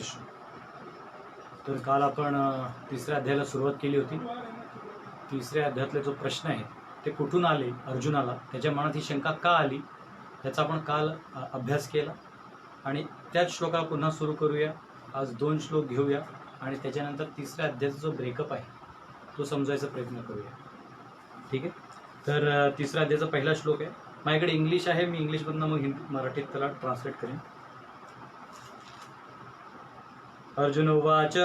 प्रश्न. तर काल आपण तिसऱ्या अध्यायाला सुरुवात केली होती. तिसऱ्या अध्यायातले जो प्रश्न आहे ते कुठून आले अर्जुनाला, त्याच्या मनात ही शंका का आली, त्याचा आपण काल अभ्यास केला. आणि त्याच श्लोकाला पुन्हा सुरू करूया. आज 2 श्लोक घेऊया आणि त्याच्यानंतर तिसऱ्या अध्यायाचा जो ब्रेकअप आहे तो समजायचा प्रयत्न करूया. ठीक आहे. तर तिसऱ्या अध्यायाचा पहिला श्लोक आहे. माझ्याकडे इंग्लिश आहे, मी इंग्लिशमधनं मग मराठीत त्याला ट्रान्सलेट करेन. अर्जुन उवाच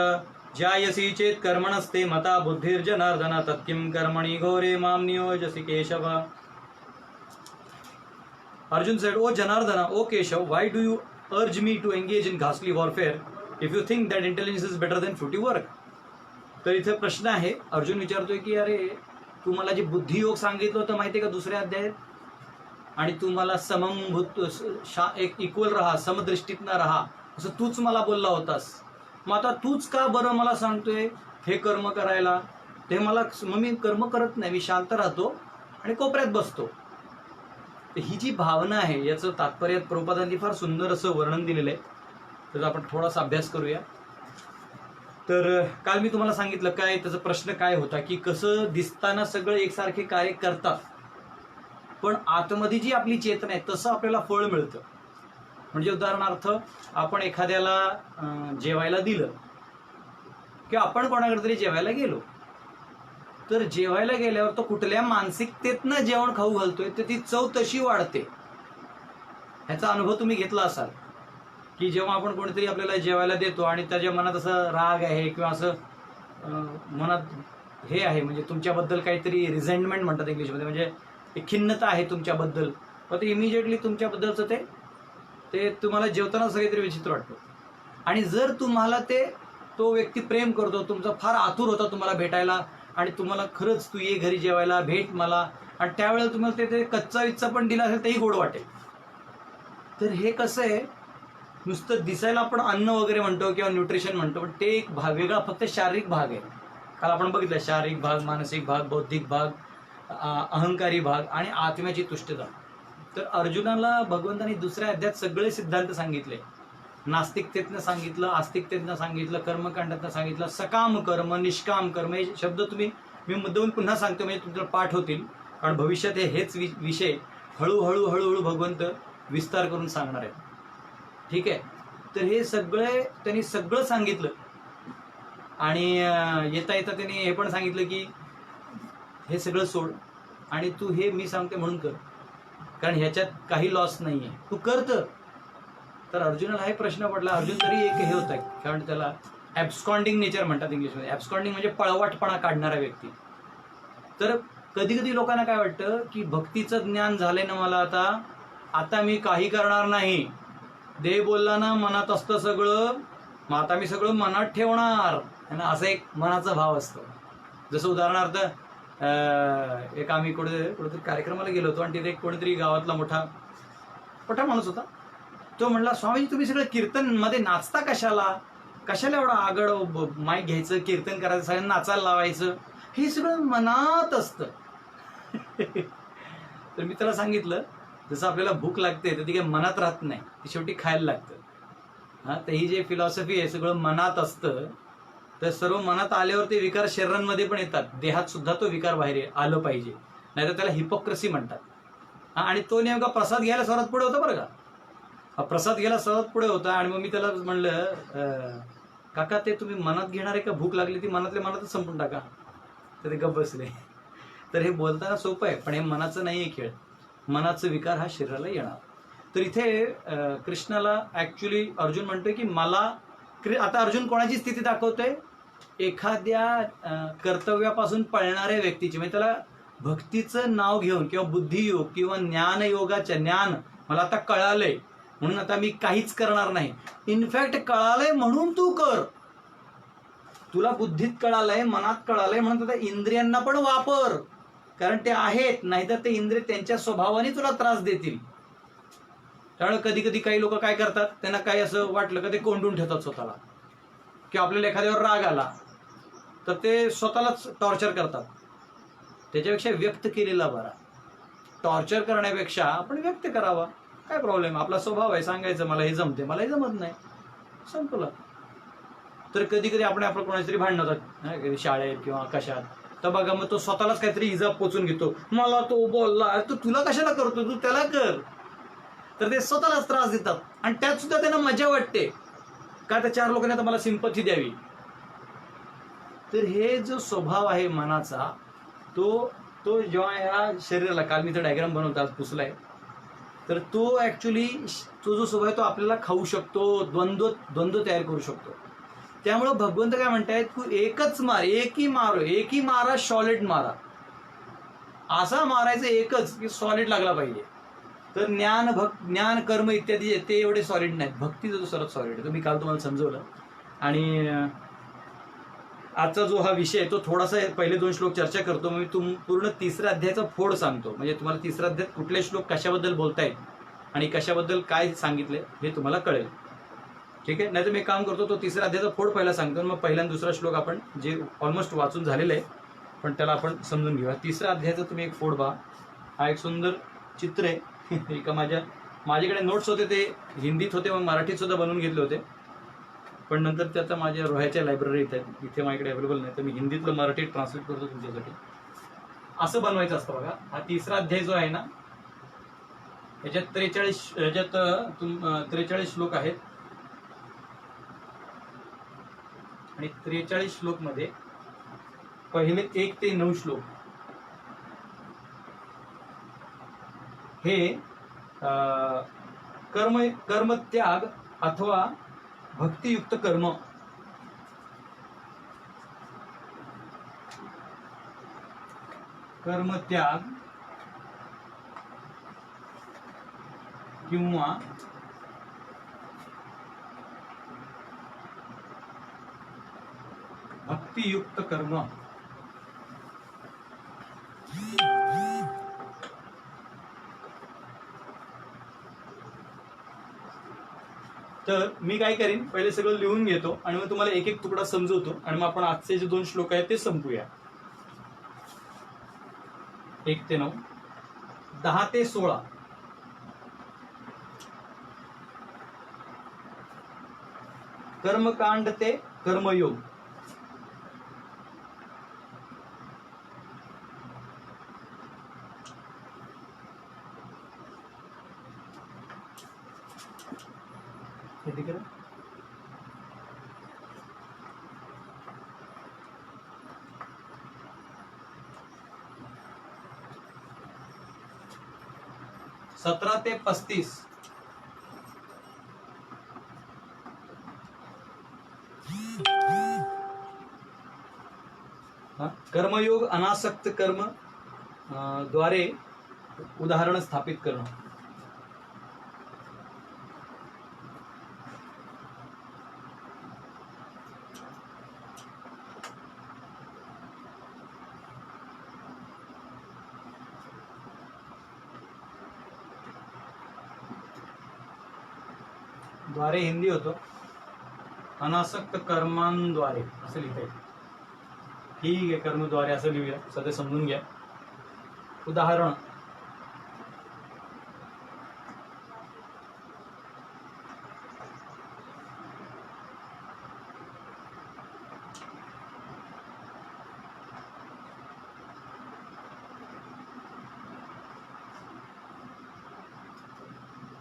ज्यायसी चेत कर्मणस्ते मता बुद्धिर्जनार्दन तत्किं कर्मणि घोरे माम नियोजसि Keshava. Arjun said, "O Janardana, O Keshav, why do you urge me to engage in ghastly warfare if you think that intelligence is better than fruity work?" तर इथे प्रश्न आहे. अर्जुन विचारतोय की अरे तू मला जे बुद्धियोग सांगितलं होतं माहिती आहे का दुसऱ्या अध्यायात, आणि तू मला समभूत एक इक्वल राहा, समदृष्टीतनं राहा असं तूच मला बोलला होतास. मग आता तूच का बरं मला सांगतोय हे कर्म करायला? ते मला मग मी कर्म करत नाही, मी शांत राहतो आणि कोपऱ्यात बसतो. ही जी भावना आहे याचं तात्पर्यात प्रभुपादांनी फार सुंदर असं वर्णन दिलेलं आहे. त्याचा आपण थोडासा अभ्यास करूया. तर काल मी तुम्हाला सांगितलं काय त्याचा प्रश्न काय होता की कसं दिसताना सगळे एकसारखे कार्य करतात पण आतमध्ये जी आपली चेतना आहे तसं आपल्याला फळ मिळतं. म्हणजे उदाहरणार्थ आपण एखाद्याला जेवायला दिलं किंवा आपण कोणाकडे तरी जेवायला गेलो, तर जेवायला गेल्यावर तो कुठल्या मानसिकतेतनं जेवण खाऊ घालतोय तर ती चव तशी वाढते. ह्याचा अनुभव तुम्ही घेतला असाल की जेव्हा आपण कोणीतरी आपल्याला जेवायला देतो आणि त्याच्या मनात असं राग आहे किंवा असं मनात हे आहे, म्हणजे तुमच्याबद्दल काहीतरी रिझेंटमेंट म्हणतात इंग्लिशमध्ये, म्हणजे एक खिन्नता आहे तुमच्याबद्दल, तर ते इमिजिएटली तुमच्याबद्दलचं ते तुम्हाला जेवताना सगळीतरी विचित्र वाटतं. आणि जर तुम्हाला तो व्यक्ती प्रेम करतो, तुमचा फार आतुर होता तुम्हाला भेटायला आणि तुम्हाला खरंच तू ये घरी जेवायला, भेट मला, आणि त्यावेळेला तुम्हाला ते कच्चा विच्चा पण दिला असेल तेही गोड वाटेल. तर हे कसं आहे, नुसतं दिसायला आपण अन्न वगैरे म्हणतो किंवा न्यूट्रिशन म्हणतो, पण ते एक भाग वेगळा फक्त शारीरिक भाग आहे. काल आपण बघितलं शारीरिक भाग, मानसिक भाग, बौद्धिक भाग, अहंकारी भाग आणि आत्म्याची तुष्टता. तर अर्जुनाला भगवंतांनी दुसऱ्या अध्यायात सगळे सिद्धांत सांगितले. नास्तिकतेतनं सांगितलं, आस्तिकतेतनं सांगितलं, कर्मकांडातनं सांगितलं, सकाम कर्म, निष्काम कर्म, हे शब्द मी मुद्दामून पुन्हा सांगतो म्हणजे तुमच्याला पाठ होतील, कारण भविष्यात हेच विषय हळूहळू हळूहळू भगवंत विस्तार करून सांगणार आहेत. ठीक आहे. तर हे सगळे त्यांनी सगळं सांगितलं आणि येता येता त्यांनी हे पण सांगितलं की हे सगळं सोड आणि तू हे मी सांगते म्हणून कर, कारण ह्याच्यात काही लॉस नाही आहे, तू कर. तर अर्जुनाला हा प्रश्न पडला. अर्जुन तरी एक हे होता, कारण त्याला ॲब्स्कॉन्डिंग नेचर म्हणतात इंग्लिशमध्ये. ॲब्स्कॉन्डिंग म्हणजे पळवाटपणा काढणारा व्यक्ती. तर कधी कधी लोकांना काय वाटतं की भक्तीचं ज्ञान झालंय ना मला, आता मी काही करणार नाही, देव बोलला ना मनात असतं सगळं, मग आता मी सगळं मनात ठेवणार है ना, असा एक मनाचा भाव असतो. जसं उदाहरणार्थ एक आम्ही कुठेतरी कार्यक्रमाला गेलो होतो आणि तिथे कोणीतरी गावातला मोठा माणूस होता. तो म्हणला, स्वामी तुम्ही सगळं कीर्तन मध्ये नाचता कशाला एवढं आगळ माईक घ्यायचं, कीर्तन करायचं, सगळ्यांना नाचायला लावायचं, हे सगळं मनात असतं. तर मी त्याला सांगितलं जसं आपल्याला भूक लागते तर ती काही मनात राहत नाही, ती शेवटी खायला लागतं. तर ही जे फिलॉसॉफी आहे सगळं मनात असतं. तर सर्व मनात आल्यावर ते विकार शरीरांमध्ये पण येतात, देहात सुद्धा तो विकार बाहेर आलं पाहिजे, नाहीतर त्याला हिपोक्रेसी म्हणतात. आणि तो नेमका प्रसाद घ्यायला सर्वात पुढे होता बरं का. प्रसाद घ्यायला सर्वात पुढे होता. आणि मग मी त्याला म्हणलं, काका ते तुम्ही मनात घेणार आहे का, भूक लागली ती मनातल्या मनातच संपून टाका. तर ते गप्प बसले. तर हे बोलताना सोपं आहे पण हे मनाचं नाही आहे खेळ, मनाचं विकार हा शरीराला येणार. तर इथे कृष्णाला ऍक्च्युली अर्जुन म्हणतोय की मला, आता अर्जुन कोणाची स्थिती दाखवतोय, एखाद्या कर्तव्यापासून पळणाऱ्या व्यक्तीची, म्हणजे त्याला भक्तीचं नाव घेऊन किंवा बुद्धियोग किंवा ज्ञान मला आता कळालंय म्हणून आता मी काहीच करणार नाही. इनफॅक्ट कळालंय म्हणून तू कर, तुला बुद्धीत कळालंय, मनात कळालंय म्हणून त्या इंद्रियांना पण वापर, कारण ते आहेत, नाहीतर ते इंद्रिय त्यांच्या स्वभावाने तुला त्रास देतील. त्यामुळे कधी कधी काही लोक काय करतात, त्यांना काही असं वाटलं का ते कोंडून ठेवतात स्वतःला, किंवा आपल्याला एखाद्यावर राग आला तर ते स्वतःलाच टॉर्चर करतात. त्याच्यापेक्षा व्यक्त केलेला बरा. टॉर्चर करण्यापेक्षा आपण व्यक्त करावा, काय प्रॉब्लेम, आपला स्वभाव आहे सांगायचं मला हे जमते, मला हे जमत नाही, संपलं. तर कधी कधी आपण कोणाची तरी भांडण होतात कधी शाळेत किंवा कशात, तर बघा मग तो स्वतःलाच काहीतरी इजा पोचून घेतो, मला तो बोलला, तो तुला कशाला करतो, तू त्याला कर. तर ते स्वतःलाच त्रास देतात आणि त्यात सुद्धा त्यांना मजा वाटते का त्या 4 लोकांनी आता मला सिंपथी द्यावी. तर हे जो स्वभाव आहे मनाचा, तो जेव्हा या शरीराला, काल मी तो डायग्राम बनवता आज पुसलाय, तर तो ऍक्च्युली तो जो स्वभाव आहे तो आपल्याला खाऊ शकतो, द्वंद्व तयार करू शकतो. त्यामुळं भगवंत काय म्हणतायत, तू एकच मार, एकही मारा, सॉलिड मारा. असा मारायचं एकच की सॉलिड लागला पाहिजे. तर ज्ञान कर्म इत्यादी ते एवढे सॉलिड नाहीत, भक्तीचा जो सर्वात सॉलिड आहे तो मी काल तुम्हाला समजवलं. आणि आजचा जो हा विषय आहे तो थोडासा पहिले 2 श्लोक चर्चा करतो, मग मी पूर्ण 3ऱ्या अध्यायाचा फोड सांगतो, म्हणजे तुम्हाला 3ऱ्या अध्यायात कुठले श्लोक कशाबद्दल बोलतायत आणि कशाबद्दल काय सांगितले हे तुम्हाला कळेल. ठीक आहे, नाही तर मी काम करतो, तो 3ऱ्या अध्यायाचा फोड पहिला सांगतो, मग पहिला आणि 2रा श्लोक आपण जे ऑलमोस्ट वाचून झालेलं आहे पण त्याला आपण समजून घेऊया. 3ऱ्या अध्यायाचा तुम्ही एक फोड पहा. हा एक सुंदर चित्र आहे. एका माझ्याकडे नोट्स होते, ते हिंदीत होते, मग मराठीत सुद्धा बनवून घेतले होते, पण नंतर ते आता माझ्या रोह्याच्या लायब्ररीत आहेत, इथे माझ्याकडे अवेलेबल नाही, तर मी हिंदीतलं मराठीत ट्रान्सलेट करतो तुमच्यासाठी. असं बनवायचं असतं बघा. हा 3रा अध्याय जो आहे ना, याच्यात 43 श्लोक आहेत आणि 43 श्लोक मध्ये पहिले 1 ते 9 श्लोक हे कर्मत्याग अथवा भक्तियुक्त कर्म, कर्मत्याग किंवा भक्तियुक्त कर्म. तर मी काय करीन, पहिले सगळं लिहून घेतो आणि मग तुम्हाला एक एक तुकडा समजवतो आणि मग आपण आजचे जे 2 श्लोक आहेत ते संपूया. 1 ते 9, 10 ते 16 कर्मकांड ते कर्मयोग. ठीक आहे, 17 ते 35 कर्मयोग अनासक्त कर्म द्वारे उदाहरण स्थापित करणं. द्वारे हिंदी होतो, अनासक्त कर्मांद्वारे असं लिहिता. ठीक आहे, कर्मद्वारे असं लिहूया, सध्या समजून घ्या. उदाहरण,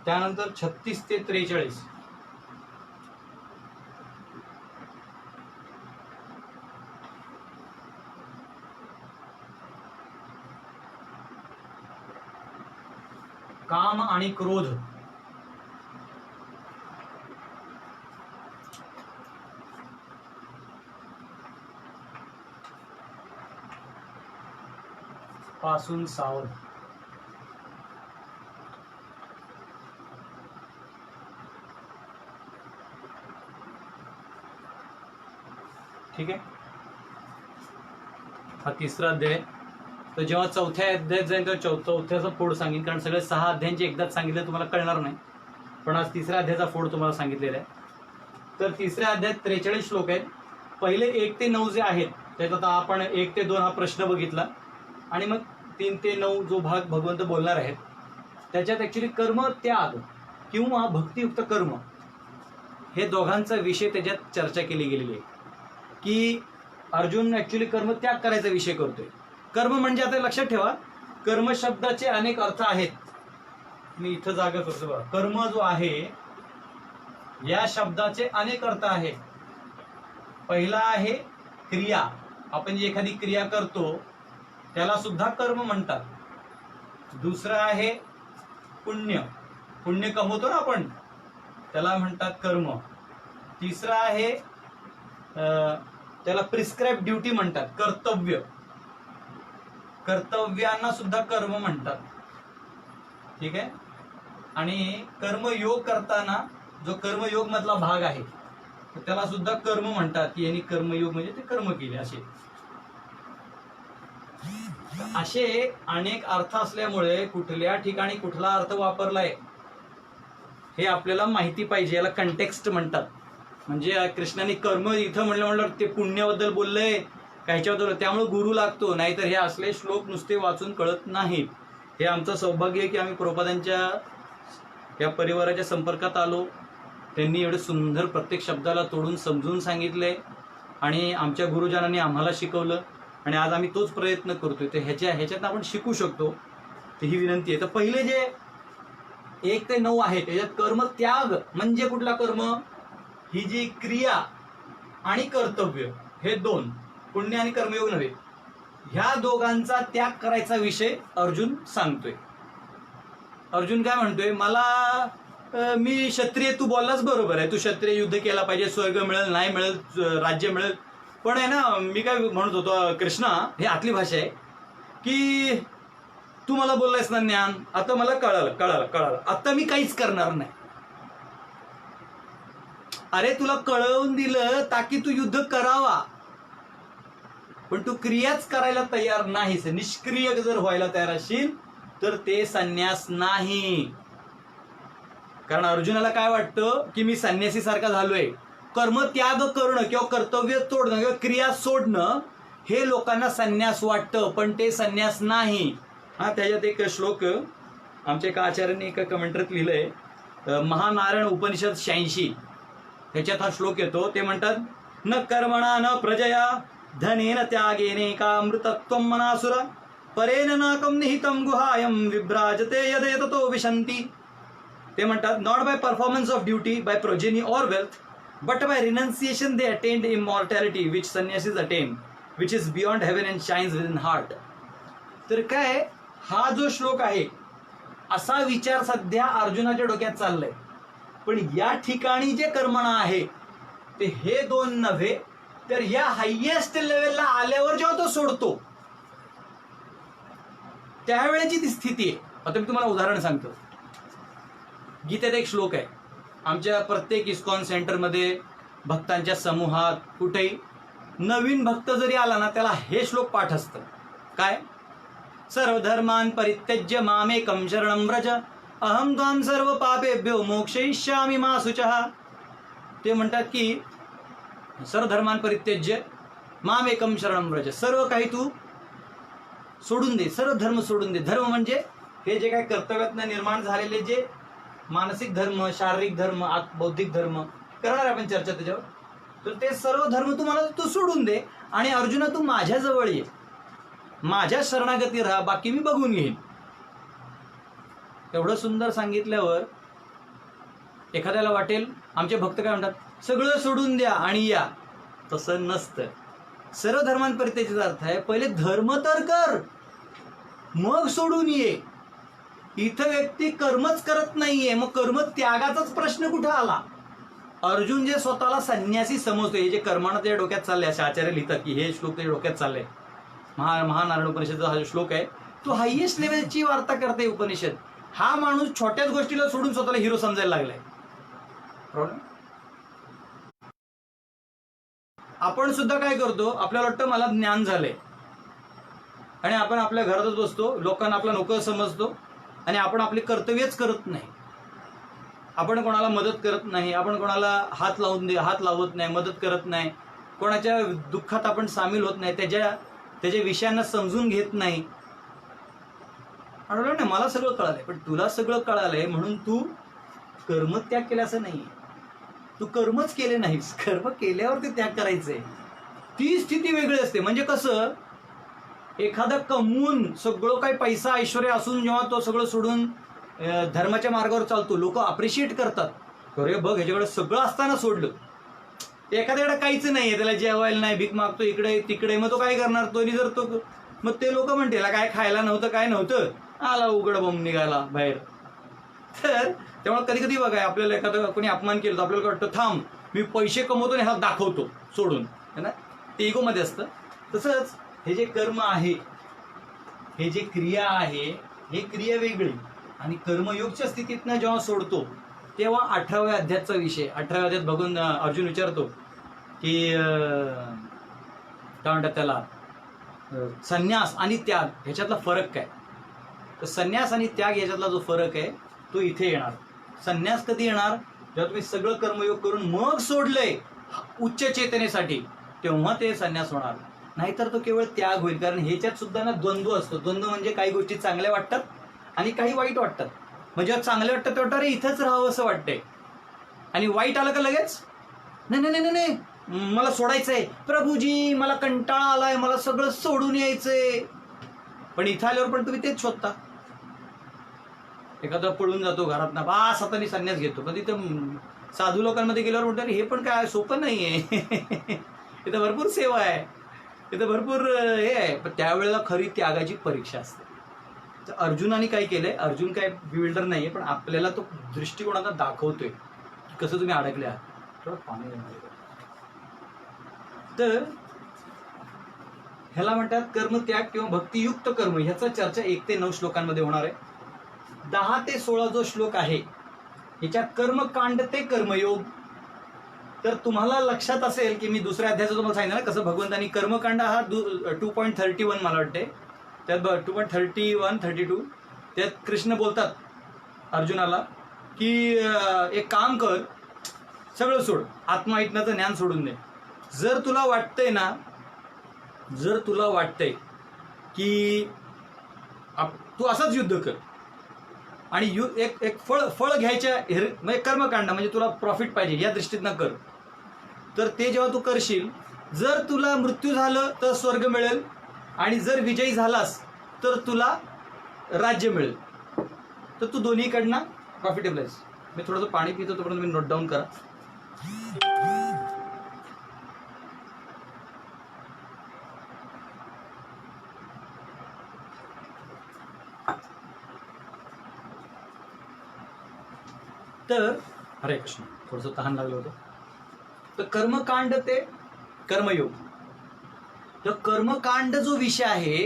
त्यानंतर 36 ते 43 काम आणि क्रोध. पासून सावध. ठीक आहे, हा 3रा अध्याय. तर जेव्हा 4थ्या अध्यायात जाईल तेव्हा 4थ्याचा फोड सांगेन, कारण सगळे 6 अध्यायांचे एकदाच सांगितलं तुम्हाला कळणार नाही, पण आज 3ऱ्या अध्यायाचा फोड तुम्हाला सांगितलेला आहे. तर 3ऱ्या अध्यायात 43 श्लोक आहेत. पहिले 1 ते 9 जे आहेत त्यात आता आपण 1 ते 2 हा प्रश्न बघितला आणि मग 3 ते 9 जो भाग भगवंत बोलणार आहेत त्याच्यात ऍक्च्युली कर्म त्याग किंवा भक्तियुक्त कर्म हे दोघांचा विषय त्याच्यात चर्चा केली गेलेली आहे की अर्जुन ऍक्च्युली कर्म त्याग करायचा विषय करतोय. कर्म म्हणजे आता लक्षात ठेवा, कर्म शब्दाचे अनेक अर्थ आहेत. मी इथं जागा करतो बघा. कर्म जो आहे या शब्दाचे अनेक अर्थ आहेत. पहिला आहे क्रिया. आपण जी एखादी क्रिया करतो त्याला सुद्धा कर्म म्हणतात. दुसरं आहे पुण्य. पुण्य कमवतो ना आपण, त्याला म्हणतात कर्म. तिसरं आहे त्याला प्रिस्क्राइब ड्युटी म्हणतात, कर्तव्य. कर्तव्यांना सुद्धा कर्म म्हणतात. ठीक आहे. आणि कर्मयोग करताना जो कर्मयोग मधला भाग आहे त्याला सुद्धा कर्म म्हणतात की यांनी कर्मयोग म्हणजे ते कर्म केले. असे अनेक अर्थ असल्यामुळे कुठल्या ठिकाणी कुठला अर्थ वापरलाय हे आपल्याला माहिती पाहिजे. याला कंटेक्स्ट म्हणतात. म्हणजे कृष्णाने कर्म इथं म्हणलं ते पुण्याबद्दल बोललंय का ह्याच्याबद्दल, त्यामुळे गुरु लागतो. नाहीतर हे असले श्लोक नुसते वाचून कळत नाहीत. हे आमचं सौभाग्य आहे की आम्ही प्रभुपादांच्या या परिवाराच्या संपर्कात आलो. त्यांनी एवढे सुंदर प्रत्येक शब्दाला तोडून समजून सांगितलंय आणि आमच्या गुरुजनांनी आम्हाला शिकवलं आणि आज आम्ही तोच प्रयत्न करतोय. तर ह्याच्यात आपण शिकू शकतो. ही विनंती आहे. तर पहिले जे 1 ते 9 आहे त्याच्यात कर्म त्याग म्हणजे कुठला कर्म, ही जी क्रिया आणि कर्तव्य हे दोन, पुण्य आणि कर्मयोग नव्हे, ह्या दोघांचा त्याग करायचा विषय अर्जुन सांगतोय. अर्जुन काय म्हणतोय, मी क्षत्रिय, तू बोललाच बरोबर आहे, तू क्षत्रिय युद्ध केला पाहिजे, स्वर्ग मिळेल नाही मिळेल, राज्य मिळेल, पण आहे ना मी काय म्हणत होतो कृष्णा, हे आतली भाषा आहे की तू मला बोललायस ना ज्ञान, आता मला कळालं, आता मी काहीच करणार नाही. अरे तुला कळवून दिलं ताकी तू युद्ध करावा, पण तू क्रियाच करायला तयार नाहीस, निष्क्रिय जर व्हायला तयार असशील तर ते संन्यास नाही. कारण अर्जुनाला काय वाटतं की मी संन्यासी सारखा झालोय, कर्म त्याग करणं किंवा कर्तव्य तोडणं किंवा क्रिया सोडणं हे लोकांना संन्यास वाटतं, पण ते संन्यास नाही. हा, त्याच्यात एक श्लोक आमच्या एका आचार्यांनी एका कमेंटरीत लिहिलंय, महानारायण उपनिषद 86, ह्याच्यात हा श्लोक येतो. ते म्हणतात, न कर्मणा न प्रजया धनेन त्यागेने का अमृतत्वं मनासुरा परेन नाकं निहितं गुहायं विभ्राजते यदेततो विशन्ति. ते म्हणतात, not by performance of duty, by progeny or wealth, but by renunciation they attain immortality which sannyasis attain, which is beyond heaven and shines within heart. तर काय, हा जो श्लोक आहे असा विचार सध्या अर्जुनाच्या डोक्यात चाललाय. पण या ठिकाणी जे कर्मणा आहे ते हे दोन नव्हे, तर या हायएस्ट लेवलला आल्यावर जेव्हा तो सोडतो त्यावेळेची ती स्थिती आहे. आता मी तुम्हाला उदाहरण सांगतो. गीतेत एक श्लोक आहे, आमच्या प्रत्येक इस्कॉन सेंटरमध्ये भक्तांच्या समूहात कुठेही नवीन भक्त जरी आला ना त्याला हे श्लोक पाठ असतं. काय, सर्वधर्मान परित्यज्य मामेकं शरणं व्रज अहं त्वां सर्व पापेभ्यो मोक्षयिष्यामि मा शुचः. ते म्हणतात की सर्वधर्मान परित्यज्य मामेकं शरणं व्रज, सर्व काही तू सोडून दे, सर्व धर्म सोडून दे. धर्म म्हणजे हे जे काही कर्तव्यातनं निर्माण झालेले जे मानसिक धर्म, शारीरिक धर्म, बौद्धिक धर्म करणार आहे आपण चर्चा त्याच्यावर, तर ते सर्व धर्म तुम्हाला तू सोडून दे आणि अर्जुना तू माझ्या जवळ ये, माझ्या शरणागती राहा, बाकी मी बघून घेईन. एवढं सुंदर सांगितल्यावर एखाद्याला वाटेल आमचे भक्त काय म्हणतात, सगळं सोडून द्या आणि या. तसं नसतं. सर्व धर्मांपरित्यजेचा अर्थ आहे पहिले धर्म तर कर, मग सोडून ये. इथं व्यक्ती कर्मच करत नाहीये, मग कर्म त्यागाचाच प्रश्न कुठं आला. अर्जुन जे स्वतःला संन्यासी समजतो, हे जे कर्मानं त्याच्या डोक्यात चाललंय, असे आचार्य लिहितात की हे श्लोक त्याच्या डोक्यात चाललंय. महानारायण उपनिषदचा हा जो श्लोक आहे तो हायएस्ट लेवलची वार्ता करते उपनिषद. हा माणूस छोट्याच गोष्टीला सोडून स्वतःला हिरो समजायला लागलाय. आपण सुद्धा काय करतो, आपल्याला वाटतं मला ज्ञान झालंय आणि आपण आपल्या घरातच बसतो, लोकांना आपला नोकर समजतो आणि आपण आपले कर्तव्यच करत नाही. आपण कोणाला मदत करत नाही, आपण कोणाला हात लावत नाही, मदत करत नाही, कोणाच्या दुःखात आपण सामील होत नाही, त्याच्या विषयांना समजून घेत नाही. आठवलं नाही, मला सगळं कळालंय, पण तुला सगळं कळालंय म्हणून तू कर्मत्याग केला असं नाही. तू कर्मच केले नाहीस, कर्म केल्यावर ते त्याग करायचंय, ती स्थिती वेगळी असते. म्हणजे कसं, एखादा कमवून सगळं काही पैसा ऐश्वर्य असून जेव्हा तो सगळं सोडून धर्माच्या मार्गावर चालतो, लोक अप्रिशिएट करतात, अरे बघ ह्याच्याकडे सगळं असताना सोडलं. एखाद्याकडे काहीच नाहीये, त्याला जेवायला नाही, भीक मागतो इकडे तिकडे, मग तो काय करणार, तोनी जर तो, मग ते लोक म्हणते काय खायला नव्हतं काय नव्हतं, आला उघड बंब निघाला बाहेर. तर त्यामुळे कधी कधी बघा, आपल्याला एखादं कोणी अपमान केलं तर आपल्याला वाटतं थांब मी पैसे कमवतो आणि ह्याला दाखवतो सोडून, है ना, ते इगोमध्ये असतं. तसंच हे जे कर्म आहे, हे जे क्रिया आहे, हे क्रिया वेगळी, आणि कर्मयोगच्या स्थितीतनं जेव्हा सोडतो तेव्हा 18व्या अध्यायाचा विषय, 18व्या अध्यायात बघून अर्जुन विचारतो की काय म्हणतात त्याला, संन्यास आणि त्याग ह्याच्यातला फरक काय. तर संन्यास आणि त्याग याच्यातला जो फरक आहे तो इथे येणार. संन्यास कधी येणार, जेव्हा तुम्ही सगळं कर्मयोग करून मग सोडलंय उच्च चेतनेसाठी, तेव्हा ते संन्यास होणार. नाहीतर तो केवळ त्याग होईल. कारण ह्याच्यात सुद्धा ना द्वंद्व असतो. द्वंद्व म्हणजे काही गोष्टी चांगल्या वाटतात आणि काही वाईट वाटतात. म्हणजे चांगलं वाटतं ते वाटतं अरे इथंच राहावं असं वाटतंय, आणि वाईट आलं का लगेच नाही नाही नाही नाही मला सोडायचंय, प्रभूजी मला कंटाळा आलाय, मला सगळं सोडून यायचंय. पण इथं आल्यावर पण तुम्ही तेच शोधता. एखादा पळून जातो घरात ना, बास आता मी संन्यास घेतो, पण तिथं साधू लोकांमध्ये गेल्यावर म्हणतात हे पण काय सोपं नाहीये. इथं भरपूर सेवा आहे, इथं भरपूर हे आहे, पण त्यावेळेला खरी त्यागाची परीक्षा असते. तर अर्जुनाने काय केलंय, अर्जुन काय बिल्डर नाहीये, पण आपल्याला तो दृष्टिकोन आता दाखवतोय की कसं तुम्ही अडकले आहात. थोडं पाणी. तर ह्याला म्हणतात कर्मत्याग किंवा भक्तियुक्त कर्म. ह्याचा चर्चा 1 ते 9 श्लोकांमध्ये होणार आहे. 10 ते 16 जो श्लोक आहे ह्याच्यात कर्मकांड ते कर्मयोग. तर तुम्हाला लक्षात असेल की मी दुसऱ्या अध्यायाचं तुम्हाला सांगितलं ना, कसं भगवंतांनी कर्मकांड हा 2.31 मला वाटते, त्यात 2.31-32 त्यात कृष्ण बोलतात अर्जुनाला की एक काम कर, सगळं सोड, आत्मायत्नाचं ज्ञान सोडून दे. जर तुला वाटतंय ना, जर तुला वाटतंय की तू असंच युद्ध कर आणि एक फळ घ्यायच्या म्हणजे कर्मकांड म्हणजे तुला प्रॉफिट पाहिजे या दृष्टीनं कर, तर ते जेव्हा तू करशील, जर तुला मृत्यू झालं तर स्वर्ग मिळेल, आणि जर विजयी झालास तर तुला राज्य मिळेल. तर तू दोन्हीकडनं प्रॉफिटेबल आहेस. मी थोडंसं पाणी पितो, तोपर्यंत तुम्ही नोट डाऊन करा. तर हरे कृष्ण, थोडंसं तहान लागलं होतं. तर कर्मकांड ते कर्मयोग. तर कर्मकांड जो विषय आहे,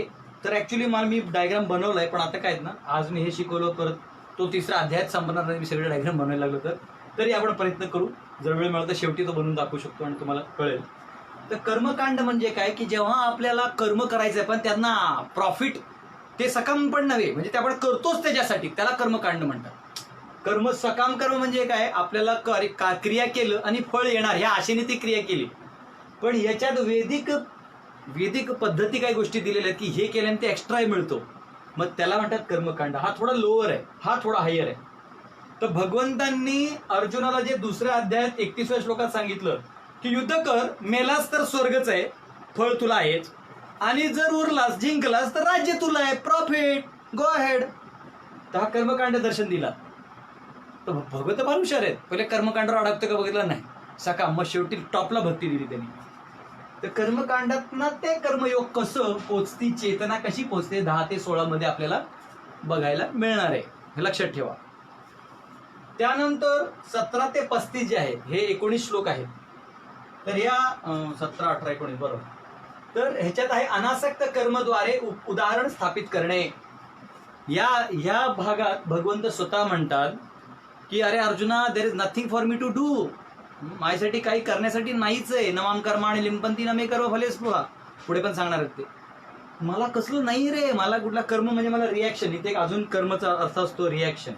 तर ऍक्च्युली मला मी डायग्राम बनवलाय, पण आता काय ना, आज मी हे शिकवलं, परत तो 3रा अध्यायात संपणार नाही, मी सगळे डायग्राम बनवायला लागलो. तर तरी आपण प्रयत्न करू, जर वेळ मिळाला तर शेवटी तो बनवून दाखवू शकतो आणि तुम्हाला कळेल. तर कर्मकांड म्हणजे काय की जेव्हा आपल्याला कर्म करायचंय पण त्यांना प्रॉफिट ते सकाम पण नव्हे, म्हणजे ते आपण करतोच त्याच्यासाठी, त्याला कर्मकांड म्हणतात. कर्म सकाम कर्म म्हणजे काय, आपल्याला क्रिया केलं आणि फळ येणार ह्या आशेने ती क्रिया केली. पण याच्यात वेदिक पद्धती काही गोष्टी दिलेल्या आहेत की हे केल्याने ते एक्स्ट्रा मिळतो, मग त्याला म्हणतात कर्मकांड. हा थोडा लोअर आहे, हा थोडा हायर आहे. तर भगवंतांनी अर्जुनाला जे 2ऱ्या अध्यायात 31व्या श्लोकात सांगितलं की युद्ध कर, मेलास तर स्वर्गच आहे, फळ तुला आहेच, आणि जर उरलास जिंकलास तर राज्य तुला आहे, प्रॉफिट, गो अहेड. तर हा कर्मकांड दर्शन दिला. तर भगवंत फार हुशार आहेत, पहिले कर्मकांडावर अडकतं का बघितलं नाही, सकाम, मग शेवटी टॉपला भक्ती दिली त्यांनी. तर कर्मकांडात ना ते कर्मयोग कसं पोचती, चेतना कशी पोचते, 10 ते 16 मध्ये आपल्याला बघायला मिळणार आहे, हे लक्षात ठेवा. त्यानंतर 17 ते 35 जे आहे हे 19 श्लोक आहेत. तर या 17, 18, 19 बरोबर. तर ह्याच्यात आहे अनासक्त कर्मद्वारे उदाहरण स्थापित करणे. या भागात भगवंत स्वतः म्हणतात की अरे Arjuna, there is nothing for me to do. माझ्यासाठी काही करण्यासाठी नाहीच आहे. नमाम कर्मा आणि लिंपंती नमे कर्म फलेस पुहा. पुढे पण सांगणार आहेत ते. मला कसलं नाही रे, मला कुठला कर्म म्हणजे मला रिॲक्शन. इथे एक अजून कर्मचा अर्थ असतो रिॲक्शन.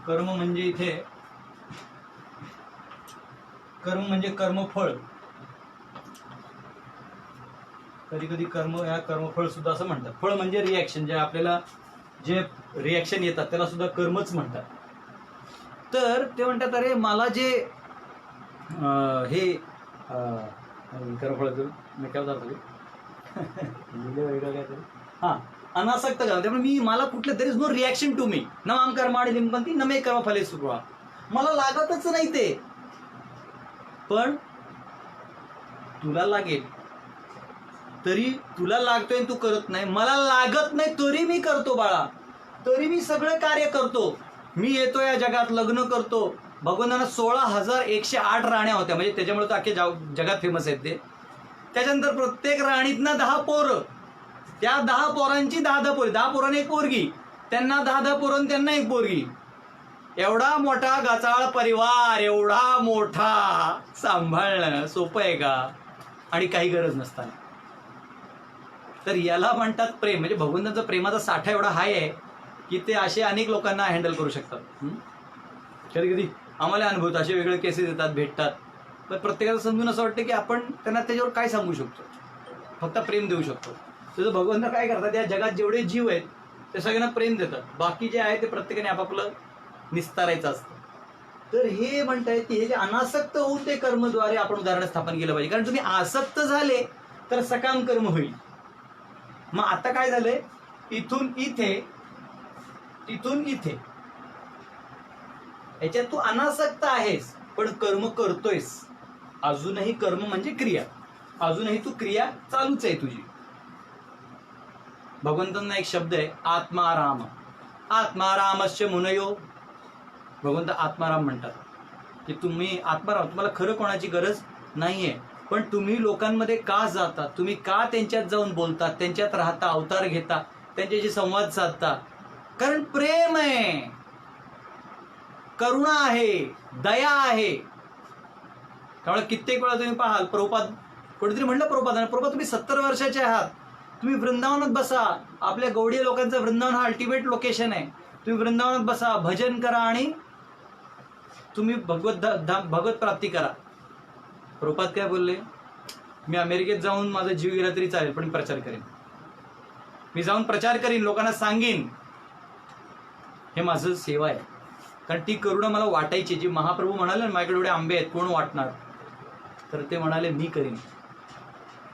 कर्म म्हणजे इथे कर्म म्हणजे कर्मफळ. कधी कधी कर्म या कर्मफळ सुद्धा असं म्हणतात. फळ म्हणजे रिॲक्शन, जे आपल्याला जे रिॲक्शन येतात त्याला सुद्धा कर्मच म्हणतात. तर ते म्हणतात अरे मला जे हे खरं मी काय होता वेगळं काहीतरी हां अनासक्त झालं. त्यामुळे मला कुठलं there is no reaction to me न माम कर्माणि लिंपंती न मे कर्म फले सुखा. मला लागतच नाही ते, पण तुला लागेल तरी तुला लागतोय तू करत नाही. मला लागत नाही तरी मी करतो बाळा, तरी मी सगळं कार्य करतो. मी येतो या जगात, लग्न करतो. भगवंतांना 16,108 राण्या होत्या, म्हणजे त्याच्यामुळे तर अख्ख्या जगात फेमस आहेत ते. त्याच्यानंतर प्रत्येक राणीतनं 10 पोरं, त्या 10 पोरांची 10 पोरी, 10 पोरांनी एक पोरगी, त्यांना 10 पोरं, त्यांना एक पोरगी. एवढा मोठा गचाळ परिवार, एवढा मोठा सांभाळणं सोपं आहे का? आणि काही गरज नसताना. तर याला म्हणतात प्रेम. म्हणजे भगवंताचा प्रेमाचा साठा एवढा हाय आहे की ते असे अनेक लोकांना हँडल करू शकतात. कधी कधी आम्हाला अनुभवत असे वेगळे केसेस येतात, भेटतात, पण प्रत्येकाला समजून असं वाटतं की आपण त्यांना त्याच्यावर काय सांगू शकतो, फक्त प्रेम देऊ शकतो. तसं भगवंत काय करतात, या जगात जेवढे जीव आहेत ते सगळ्यांना प्रेम देतात. बाकी जे आहे ते प्रत्येकाने आपापलं निस्तारायचं असतं. तर हे म्हणतायत की हे जे अनासक्त होऊन ते कर्मद्वारे आपण उदाहरण स्थापन केलं पाहिजे. कारण तुम्ही आसक्त झाले तर सकाम कर्म होईल. मग आता काय झालंय, इथून इथे तिथून इथे याच्यात तू अनासक्त आहेस पण कर्म करतोयस. अजूनही कर्म म्हणजे क्रिया, अजूनही तू क्रिया चालूच आहे तुझी. भगवंतांना एक शब्द आहे आत्माराम. आत्मारामस्य मुनयो. भगवंत आत्माराम म्हणतात की तुम्ही आत्माराम, तुम्हाला खरं कोणाची गरज नाहीये, पण तुम्ही लोकांमध्ये का जाता, तुम्ही का त्यांच्यात जाऊन बोलता, त्यांच्यात राहता, अवतार घेता, त्यांच्याशी संवाद साधता? कारण प्रेम आहे, करुणा आहे, दया आहे. त्यामुळे कित्येक वेळा तुम्ही पाहाल, प्रभुपाद कोणीतरी म्हणलं प्रभुपाद तुम्ही 70 वर्षाचे आहात, तुम्ही वृंदावनात बसा. आपल्या गौडीय लोकांचं वृंदावन हा अल्टिमेट लोकेशन आहे. तुम्ही वृंदावनात बसा, भजन करा आणि तुम्ही भगवत प्राप्ती करा. प्रभुपाद काय बोलले, मी अमेरिकेत जाऊन माझा जीव गेला तरी चालेल, पण प्रचार करेन. मी जाऊन प्रचार करीन, लोकांना सांगेन. हे माझं सेवा आहे. कारण ती करुणा मला वाटायची. जी महाप्रभू म्हणाले ना माझ्याकडे एवढे आंबे आहेत, कोण वाटणार? तर ते म्हणाले मी करीन.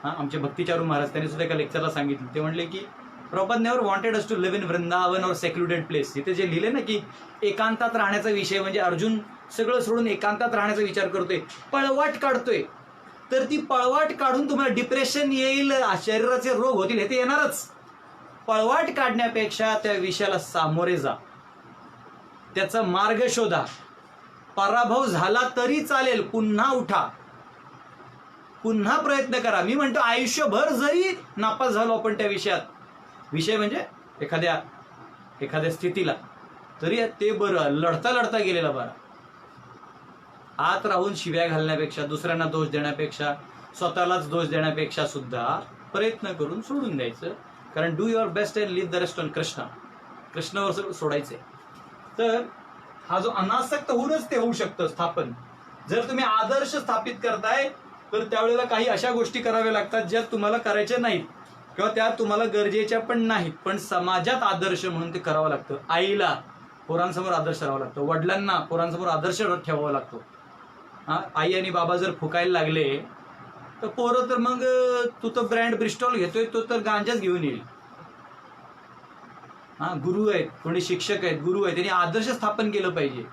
आमचे भक्तिचारू महाराज त्यांनी सुद्धा एका लेक्चरला सांगितलं. ते म्हणले की Prabhupad never wanted us to live in Vrindavan or secluded place. इथे जे लिहिले ना की एकांतात राहण्याचा विषय, म्हणजे अर्जुन सगळं सोडून एकांतात राहण्याचा विचार करतोय, पळवाट काढतोय. तर ती पळवाट काढून तुम्हाला डिप्रेशन येईल, शरीराचे रोग होतील, हे ते येणारच. पळवाट काढण्यापेक्षा त्या विषयाला सामोरे जा, त्याचा मार्ग शोधा. पराभव झाला तरी चालेल, पुन्हा उठा, पुन्हा प्रयत्न करा. मी म्हणतो आयुष्यभर जरी नापास झालो आपण त्या विषयात, विषय म्हणजे एखाद्या स्थितीला, तरी ते बरं, लढता लढता गेलेला बरं. आत राहून शिव्या घालण्यापेक्षा, दुसऱ्यांना दोष देण्यापेक्षा, स्वतःलाच दोष देण्यापेक्षा सुद्धा प्रयत्न करून सोडून द्यायचं. कारण do your best and leave the rest on Krishna. कृष्णावर सगळं सोडायचंय. तर हा जो अनासक्त होऊनच ते होऊ शकतं स्थापन. जर तुम्ही आदर्श स्थापित करताय तर त्यावेळेला काही अशा गोष्टी कराव्या लागतात ज्या तुम्हाला करायच्या नाहीत किंवा त्या तुम्हाला गरजेच्या पण नाहीत, पण समाजात आदर्श म्हणून ते करावं लागतं. आईला पोरांसमोर आदर्श राहावं लागतं, वडिलांना पोरांसमोर आदर्श ठेवावा लागतो. आई आणि बाबा जर फुकायला लागले तर पोरं तर मग तू तर ब्रँड ब्रिस्टॉल घेतोय, तो तर गांजाच घेऊन येईल. गुरु आहेत, कोणी शिक्षक आहेत, गुरु आहेत, त्यांनी आदर्श स्थापन केलं पाहिजे.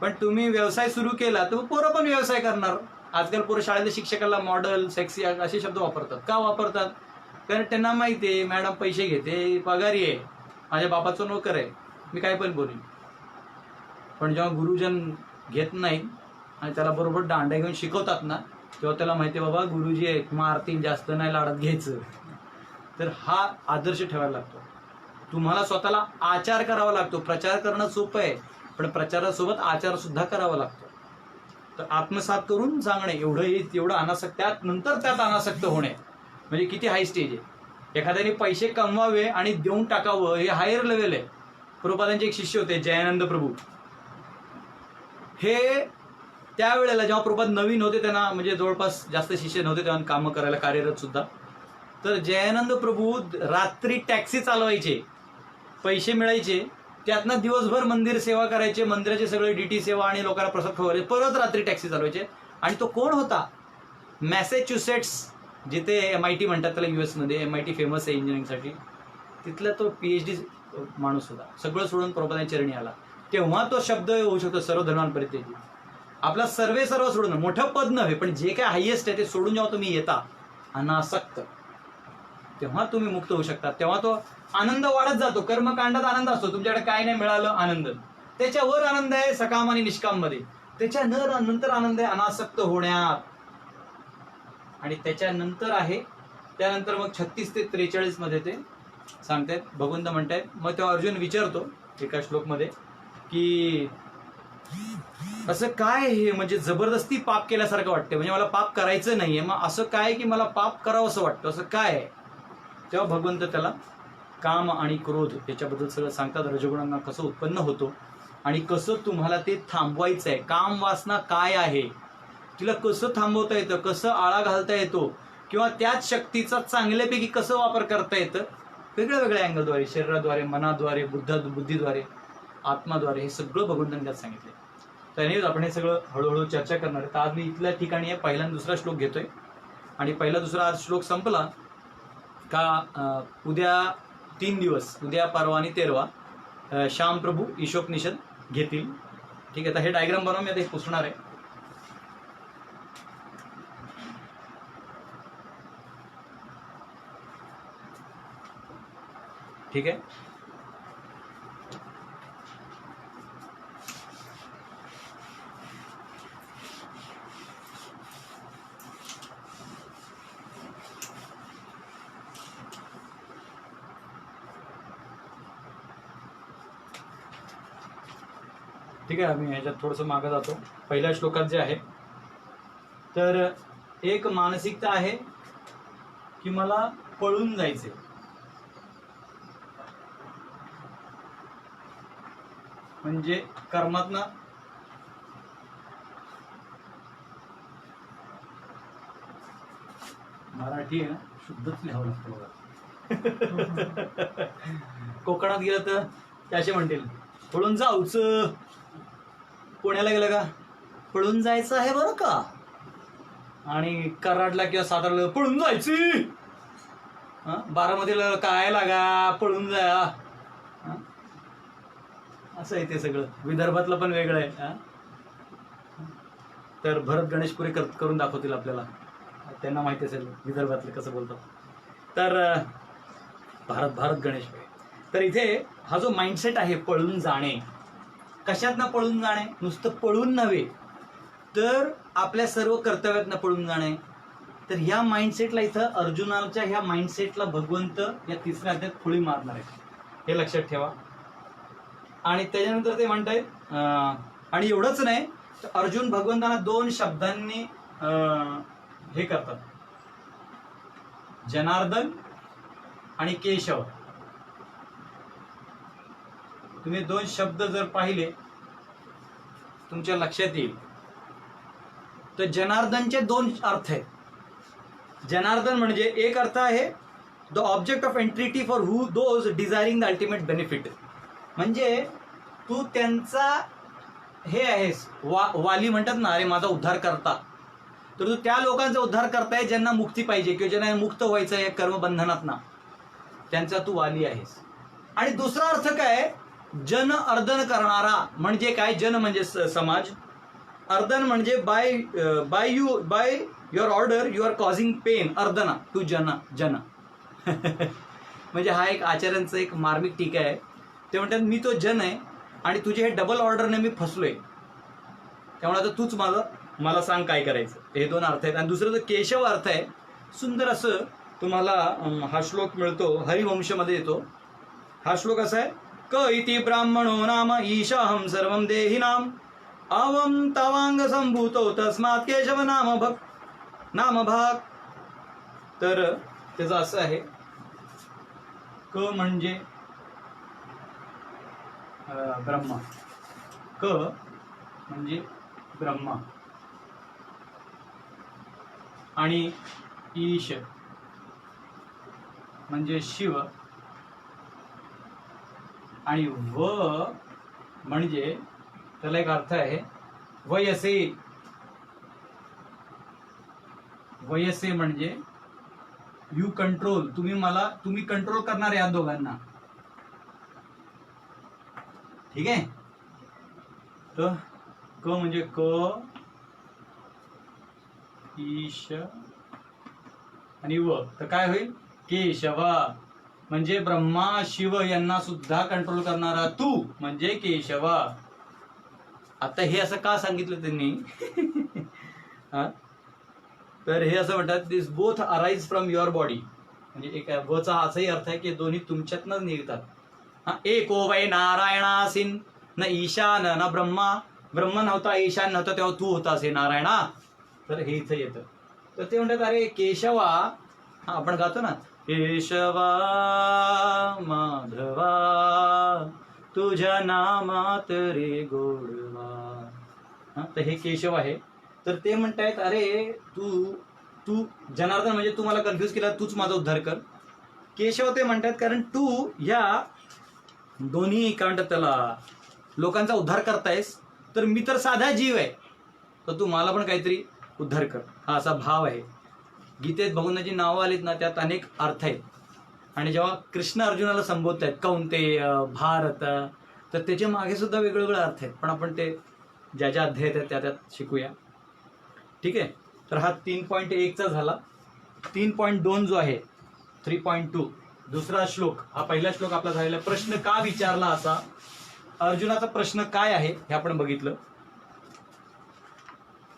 पण तुम्ही व्यवसाय सुरू केला तर पोरं पण व्यवसाय करणार. आजकाल पोरं शाळेतल्या शिक्षकाला मॉडेल, सेक्सी असे शब्द वापरतात. का वापरतात? कारण त्यांना माहिती आहे मॅडम पैसे घेते, पगारी आहे, माझ्या बापाचं नोकर आहे, मी काय पण बोलेन. पण जेव्हा गुरुजन घेत नाही आणि त्याला बरोबर दांड्या घेऊन शिकवतात ना, तेव्हा त्याला माहिती आहे बाबा गुरुजी आहेत, मारतीन, जास्त नाही लाडत घ्यायचं. तर हा आदर्श ठेवायला लागतो. तुम्हाला स्वतःला आचार करावा लागतो. प्रचार करणं सोपं आहे, पण प्रचारासोबत आचार सुद्धा करावा लागतो. तर आत्मसात करून सांगणे एवढं अनासक्त, त्यात अनासक्त होणे म्हणजे किती हाय स्टेज आहे. एखाद्याने पैसे कमवावे आणि देऊन टाकावं हे हायर लेवल आहे. प्रभुपादांचे एक शिष्य होते जयानंद प्रभू. हे त्यावेळेला जेव्हा प्रभुपाद नवीन होते, त्यांना म्हणजे जवळपास जास्त शिष्य नव्हते तेव्हा कामं करायला कार्यरत सुद्धा. तर जयानंद प्रभू रात्री टॅक्सी चालवायचे, पैसे मिळायचे, त्यातनं दिवसभर मंदिर सेवा करायचे, मंदिराचे सगळे डीटी सेवा आणि लोकांना प्रसाद खवरायचे, परत रात्री टॅक्सी चालवायचे. आणि तो कोण होता? मॅसेच्युसेट्स, जिथे MIT म्हणतात त्याला US मध्ये, MIT फेमस आहे इंजिनिअरिंगसाठी, तिथला तो PhD माणूस होता. सगळं सोडून प्रभुपादांच्या चरणी आला. तेव्हा तो शब्द होऊ शकतो सर्व धर्मांपरित्यजी. आपला सर्व सोडून, मोठं पद नव्हे पण जे काय हायेस्ट आहे ते सोडून जेव्हा तुम्ही येता अनासक्त, तेव्हा तुम्ही मुक्त होऊ शकता. तेव्हा तो आनंद वाढत जातो. कर्मकांडात आनंद असतो, तुमच्याकडे काय नाही मिळालं आनंद, त्याच्यावर आनंद आहे सकाम आणि निष्काम मध्ये, त्याच्या नंतर आनंद आहे अनासक्त होण्यात, आणि त्याच्यानंतर आहे त्यानंतर मग 36 ते 43 मध्ये ते सांगतायत, भगवंत म्हणतायत. मग तेव्हा अर्जुन विचारतो एका श्लोक मध्ये की असं काय हे, म्हणजे जबरदस्ती पाप केल्यासारखं वाटतं, म्हणजे मला पाप करायचं नाहीये, मग असं काय की मला पाप करावं असं वाटतं, असं काय आहे? तेव्हा भगवंत त्याला काम आणि क्रोध याच्याबद्दल सगळं सांगतात. रजोगुणांना कसं उत्पन्न होतो आणि कसं तुम्हाला ते थांबवायचं आहे. काम वासना काय आहे, तिला कसं थांबवता येतं, कसं आळा घालता येतो, किंवा त्याच शक्तीचा चांगल्यापैकी कसं वापर करता येतं, वेगळ्या वेगळ्या अँगलद्वारे, शरीराद्वारे, मनाद्वारे, बुद्धीद्वारे, आत्माद्वारे, हे सगळं भगवंतांनी त्यात सांगितलं. त्याने आपण हे सगळं हळूहळू चर्चा करणार आहे. तर आज मी इथल्या ठिकाणी पहिला आणि दुसरा श्लोक घेतोय, आणि पहिला दुसरा आज श्लोक संपला का उद्या 3 दिवस, उद्या, परवा आणि 13 श्याम प्रभू ईशोपनिषद घेतील. ठीक आहे, तर हे डायग्राम बनवून मी आता हे पुसणार आहे. ठीक आहे, ठीक आहे. आम्ही ह्याच्यात थोडंसं मागं जातो. पहिल्या श्लोकात जे आहे, तर एक मानसिकता आहे की मला पळून जायचे, म्हणजे कर्मातनं मराठी आहे ना, शुद्धच लिहावं लागतं बघा. कोकणात गेलं तर ते असे म्हणतील पळून जाऊच, पुण्याला गेलं का पळून जायचं आहे बरं का, आणि कराडला किंवा सातारला पळून जायची, बारामतीला काय लागा पळून जा, असं आहे ते सगळं. विदर्भातलं पण वेगळं आहे. तर भरत गणेशपुरे करून दाखवतील आपल्याला, त्यांना माहिती असेल विदर्भातलं कसं बोलतात. तर भारत गणेशपुरे. तर इथे हा जो माइंडसेट आहे पळून जाणे, कशातनं पळून जाणे, नुसतं पळून नव्हे तर आपल्या सर्व कर्तव्यातनं पळून जाणे. तर ह्या माइंडसेटला, इथं अर्जुनाच्या ह्या माइंडसेटला भगवंत या तिसऱ्या अध्यायात खोळी मारणार आहे, हे लक्षात ठेवा. आणि त्याच्यानंतर ते म्हणतायत, आणि एवढंच नाही तर अर्जुन भगवंतांना 2 शब्दांनी हे करतात, जनार्दन आणि केशव. तुम्ही 2 शब्द जर पाहिले तुमच्या लक्षात येईल. तर जनार्दनचे 2 अर्थ आहेत. जनार्दन म्हणजे एक अर्थ आहे the object of entreaty for who those desiring the ultimate benefit, म्हणजे तू त्यांचा हे आहेस, वाली म्हणतात ना, अरे माझा उद्धार करता, तर तू त्या लोकांचा उद्धार करताय ज्यांना मुक्ती पाहिजे किंवा ज्यांना मुक्त व्हायचं आहे कर्मबंधनात ना, त्यांचा तू वाली आहेस. आणि दुसरा अर्थ काय, जन अर्दन करणारा, म्हणजे काय, जन म्हणजे समाज, अर्दन म्हणजे by your order you are causing pain, अर्दना टू जन. म्हणजे हा एक आचार्यांचं एक मार्मिक टीका आहे. ते म्हणतात मी तो जन आहे आणि तुझे हे डबल ऑर्डरने मी फसलोय, त्यामुळे आता तूच मला सांग काय करायचं. हे 2 अर्थ आहेत. आणि दुसरं जो केशव अर्थ आहे, सुंदर असं तुम्हाला हा श्लोक मिळतो, हरिवंशमध्ये येतो. हा श्लोक असा आहे, क इति ब्राह्मणो नाम ईशाहम सर्वम देहिनाम आवम तावांग संभूतो तस्मात केशव नाम भाग. तर त्याचं असं आहे, क म्हणजे ब्रह्मा, क म्हणजे ब्रह्मा, आणि ईश म्हणजे शिव, आणि व म्हणजे त्याला एक अर्थ आहे वयसे, वयसे म्हणजे यू कंट्रोल, तुम्ही कंट्रोल करणार या दोघांना. ठीक आहे. तर क म्हणजे क ईश आणि व, तर काय होईल केशव, म्हणजे ब्रह्मा शिव यांना सुद्धा कंट्रोल करणारा तू म्हणजे केशव. आता हे असं का सांगितलं त्यांनी? हा, तर हे असं म्हणतात this both arise from your body, म्हणजे एक वचा असाही अर्थ आहे की दोन्ही तुमच्यातनंच निघतात. हा, एको वै नारायणासीन न ईशान न ब्रह्मा, ब्रह्म नव्हता ईशान नव्हता तेव्हा तू होतास हे नारायणा. तर हे इथं येतं. तर ते म्हणतात अरे केशवा, हा आपण गातो ना केशवा माधवा तुझ्या नामात रे गोडवा. हा, तर हे केशव आहे. तर ते म्हणतायत अरे तू जनार्दन म्हणजे तू मला कन्फ्युज केला, तूच माझा उद्धार कर. केशव ते म्हणतात कारण तू या दोन्ही काय म्हणतात त्याला लोकांचा उद्धार करतायस, तर मी तर साधा जीव आहे, तर तू मला पण काहीतरी उद्धार कर, हा असा भाव आहे. गीतेत भगवंताची नावं आलीत ना त्यात अनेक अर्थ आहेत. आणि जेव्हा कृष्ण अर्जुनाला संबोधत आहेत कौंतेय भारत, तर त्याच्या मागे सुद्धा वेगवेगळे अर्थ आहेत, पण आपण ते ज्या ज्या अध्यायात आहेत त्या त्यात शिकूया. ठीक आहे. तर हा 3.1चा झाला. 3.2 जो आहे 3.2 दुसरा श्लोक, हा पहिला श्लोक आपला झालेला. प्रश्न का विचारला असा, अर्जुनाचा प्रश्न काय आहे हे आपण बघितलं.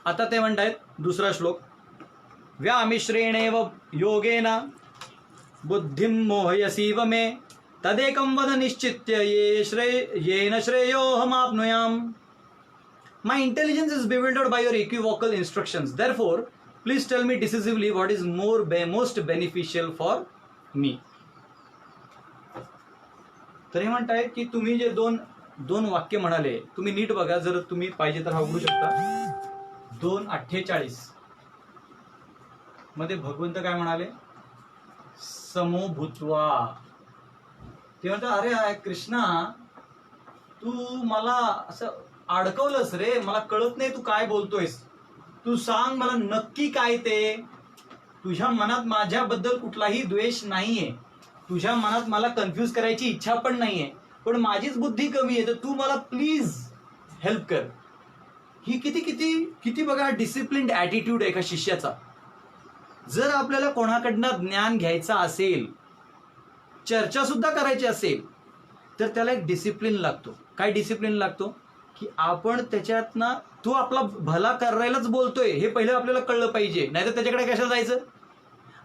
आता ते म्हणतायत दुसरा श्लोक, व्यामिश्रेणेव योगेन बुद्धिं मोहयसीव मे तदेकं वद निश्चित्य येन श्रेयोहमाप्नुयाम. My intelligence is bewildered by your equivocal instructions. Therefore, please tell me decisively what is most beneficial for me. तर हे म्हणतायत की तुम्ही जे दोन वाक्य म्हणाले, तुम्ही नीट बघा, जर तुम्ही पाहिजे तर हा उघडू शकता. 2:48 मध्ये भगवंत काय म्हणाले, समो भूत्वा. ते म्हणतात अरे कृष्णा तू मला असं अडकवलंस रे, मला कळत नाही तू काय बोलतोयस, तू सांग मला नक्की काय ते. तुझ्या मनात माझ्याबद्दल कुठलाही द्वेष नाहीये, तुझ्या मनात मला कन्फ्यूज करायची इच्छा पण नाहीये, पण माझीच बुद्धी कमी आहे, तर तू मला प्लीज हेल्प कर. ही किती किती किती बघा डिसिप्लिन्ड ॲटिट्यूड आहे एका शिष्याचा. जर आपल्याला कोणाकडनं ज्ञान घ्यायचं असेल, चर्चा सुद्धा करायची असेल, तर त्याला एक डिसिप्लिन लागतो. काय डिसिप्लिन लागतो की आपण त्याच्यातनं तो आपला भला करायलाच बोलतोय हे पहिलं आपल्याला कळलं पाहिजे, नाहीतर त्याच्याकडे कशाला जायचं.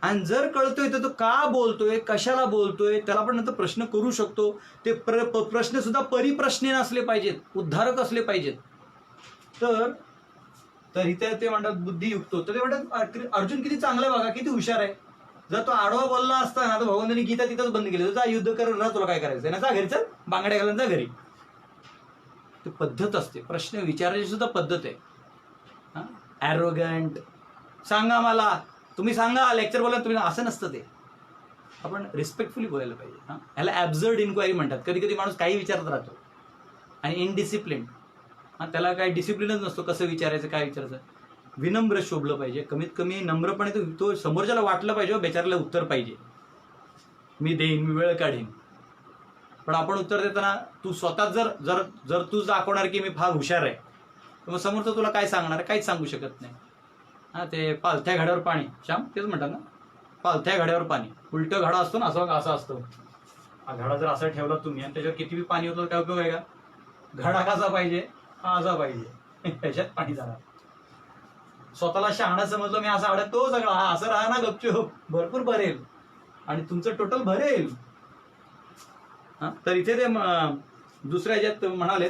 आणि जर कळतोय तर तो का बोलतोय, कशाला बोलतोय, त्याला आपण नंतर प्रश्न करू शकतो. ते प्रश्न सुद्धा परिप्रश्न असले पाहिजेत, उद्धारक असले पाहिजेत. तर इथे ते म्हणतात बुद्धियुक्त. तर ते म्हणतात अर्जुन किती चांगला बघा, किती हुशार आहे. जर तो आडवा बोलला असता ना तर भगवंतांनी गीता तिथंच बंद केली, जा युद्ध कर ना, तुला काय करायचं ना, जा घरी, चल बांगड्या घालून जा घरी. ती पद्धत असते, प्रश्न विचारायची सुद्धा पद्धत आहे. ॲरोगंट, सांगा मला, तुम्ही सांगा, लेक्चर बोला तुम्ही, असं नसतं ते. आपण रिस्पेक्टफुली बोलायला पाहिजे. ह्याला ॲब्झर्ड इन्क्वायरी म्हणतात. कधी कधी माणूस काही विचारत राहतो आणि इनडिसिप्लिन, त्याला काही डिसिप्लिनच नसतो, कसं विचारायचं काय विचारायचं. विनम्र शोभलं पाहिजे, कमीत कमी नम्रपणे तो समोरच्याला वाटलं पाहिजे बेचाराला उत्तर पाहिजे, मी देईन, मी वेळ काढीन. पण आपण उत्तर देताना तू स्वतः जर तू दाखवणार की मी फार हुशार आहे, तर मग समोरचं तुला काय सांगणार, काहीच सांगू शकत नाही. ते पालथ्या घड्यावर पाणी, श्याम तेच म्हणतात ना, पालथ्या घड्यावर पाणी. उलटं घडा असतो ना, असं असतं. हा घडा जर असा ठेवला तुम्ही आणि त्याच्यावर किती पाणी होतं काय उपयोग आहे का. घडा कसा पाहिजे, हा असा पाहिजे, त्याच्यात पाणी जाणार. स्वतःला शहाणा समजलं मी, असं अडक तो सगळा, हा असं राहा ना गपचूप, भरपूर भरेल आणि तुमचं टोटल भरेल. तर इथे ते दुसऱ्या ह्याच्यात म्हणाले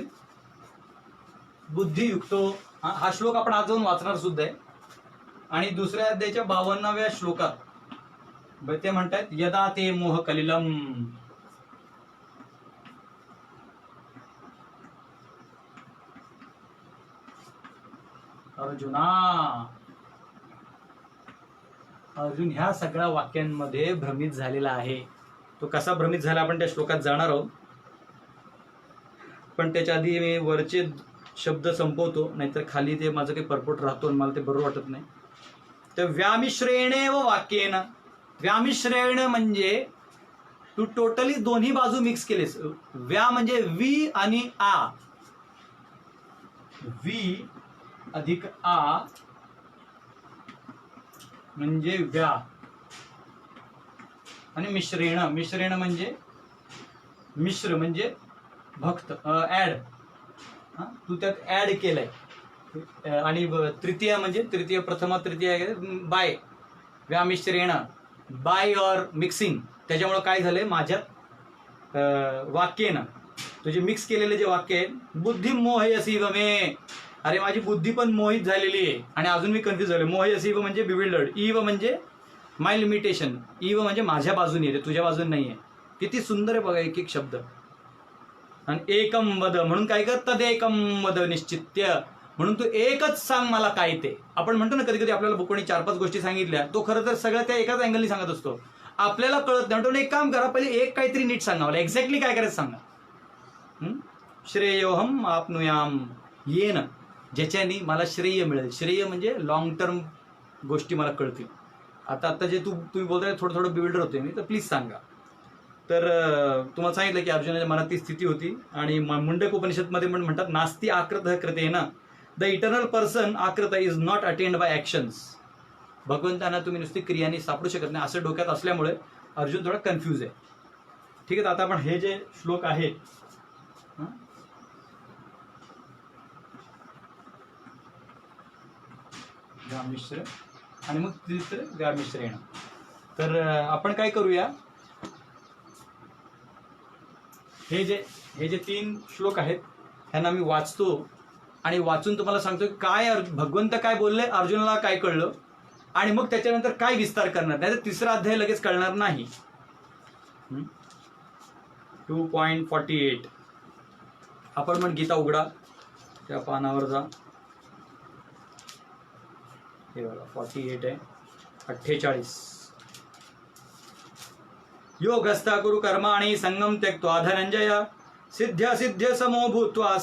बुद्धियुक्तो. हा श्लोक आपण आज जाऊन वाचणार सुद्धा आहे. आणि दुसऱ्या अध्यायाच्या 52व्या श्लोकात ते म्हणतात यदा ते मोह कलिलम. अर्जुन ह्या सगळ्या वाक्यांमध्ये भ्रमित झालेला आहे. तो कसा भ्रमित झाला आपण त्या श्लोकात जाणार आहोत, पण त्याच्या आधी मी वरचे शब्द संपवतो, नाहीतर खाली ते माझं काही परपोट राहतो आणि मला ते बरोबर वाटत नाही. तर व्यामिश्रेणेव वाक्येन, व्यामिश्रेण म्हणजे तू टोटली दोन्ही बाजू मिक्स केलेस. व्या म्हणजे वी आणि आ, वी अधिक आ म्हणजे व्या, आणि मिश्रेण, मिश्रेण म्हणजे मिश्र म्हणजे भक्त, ऍड, तू त्यात ऍड केलंय. आणि तृतीय म्हणजे तृतीय, प्रथम तृतीय बाय, व्यामिश्रेण बाय और मिक्सिंग. त्याच्यामुळे काय झालंय माझ्यात वाक्येनं, तुझे मिक्स केलेले जे वाक्य आहे, बुद्धी मोहयसीव मे, अरे माझी बुद्धी पण मोहित झालेली आहे. आणि अजून मी कन्फ्युज झालो. मोहयसीव म्हणजे बिविल्डर्ड, इव म्हणजे माय लिमिटेशन, इव म्हणजे माझ्या बाजूने येते, तुझ्या बाजूने नाहीये. किती सुंदर आहे बघा एक एक शब्द. आणि एकम वद म्हणून काय कर, तदेकम वद निश्चित्य, म्हणून तू एकच सांग मला काय ते. आपण म्हणतो ना कधी कधी आपल्याला कोणी 4-5 गोष्टी सांगितल्या, तो खरं तर सगळं त्या एकाच अँगलनी सांगत असतो, आपल्याला कळत नाही. म्हणतो एक काम करा, पहिले एक काहीतरी नीट सांगा मला, एक्झॅक्टली काय करायचं सांगा. श्रेयोहम आपनुयाम येन, ज्याच्याने मला श्रेय मिळेल. श्रेय म्हणजे लॉंग टर्म गोष्टी मला कळतील. आता जे तुम्ही बोलताय थोडं थोडं बिल्डर होते मी, तर प्लीज सांगा. तर तुम्हाला सांगितलं की अर्जुनाच्या मनात ती स्थिती होती. आणि मुंडक उपनिषदमध्ये पण म्हणतात नास्ती आकृत कृतेन, द इटर्नल पर्सन आकृत is not attained by actions. भगवंतांना तुम्ही नुसती क्रियाने सापडू शकत नाही, असं डोक्यात असल्यामुळे अर्जुन थोडा कन्फ्यूज आहे. ठीक आहे, आता आपण हे जे श्लोक आहेत, व्यामिश्र आणि मग तिसरं व्यामिश्रेण. तर आपण काय करूया, हे जे 3 श्लोक आहेत ह्यांना मी वाचतो आणि वाचून तुम्हाला सांगतो काय भगवंत काय बोलले, अर्जुनाला काय कळलं, आणि मग त्याच्यानंतर काय विस्तार करणार. नाही तर तिसरा अध्याय लगेच कळणार नाही. 2.48 आपण म्हण गीता उघडा, त्या पानावर जा. हे बघा 48 आहे, 48. योगस्था कुरु कर्माणि संगम त्यक्त्वा धनंजय, सिद्ध्य सिद्ध्य समो भूत्वा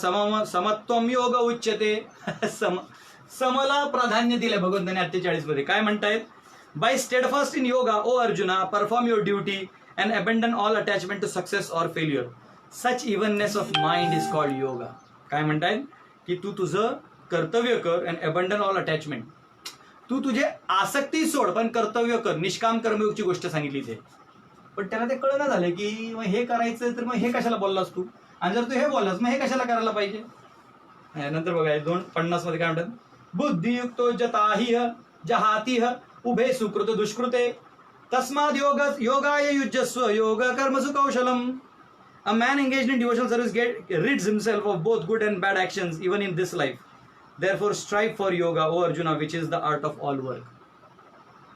समत्वम योग उच्यते. समला प्राधान्य दिले भगवंताने 48 मध्ये. काय म्हणतायत, by steadfast in yoga O Arjuna perform your duty and abandon all attachment to success or failure, such evenness of mind is called yoga. काय म्हणतायत की तू तुझं कर्तव्य कर अँड अबंडन ऑल अटॅचमेंट. तू तुझे आसक्ती सोड पण कर्तव्य कर. निष्काम कर्मयोगची गोष्ट सांगितली ते. पण त्याला ते कळलं झालं की मग हे करायचं तर मग हे कशाला बोललास तू, आणि जर तू हे बोललास मग हे कशाला करायला पाहिजे. नंतर बघा 2:50 मध्ये काय म्हणतात, बुद्धियुक्तो जताहिह जहातिह उभे सुकृत दुष्कृते तस्माद योगाय युज्यस्व योग कर्मसु कौशलम. A man engaged in devotional service rids himself of both good and bad actions even in this life. Therefore strive for yoga, O Arjuna, which is the art of all work.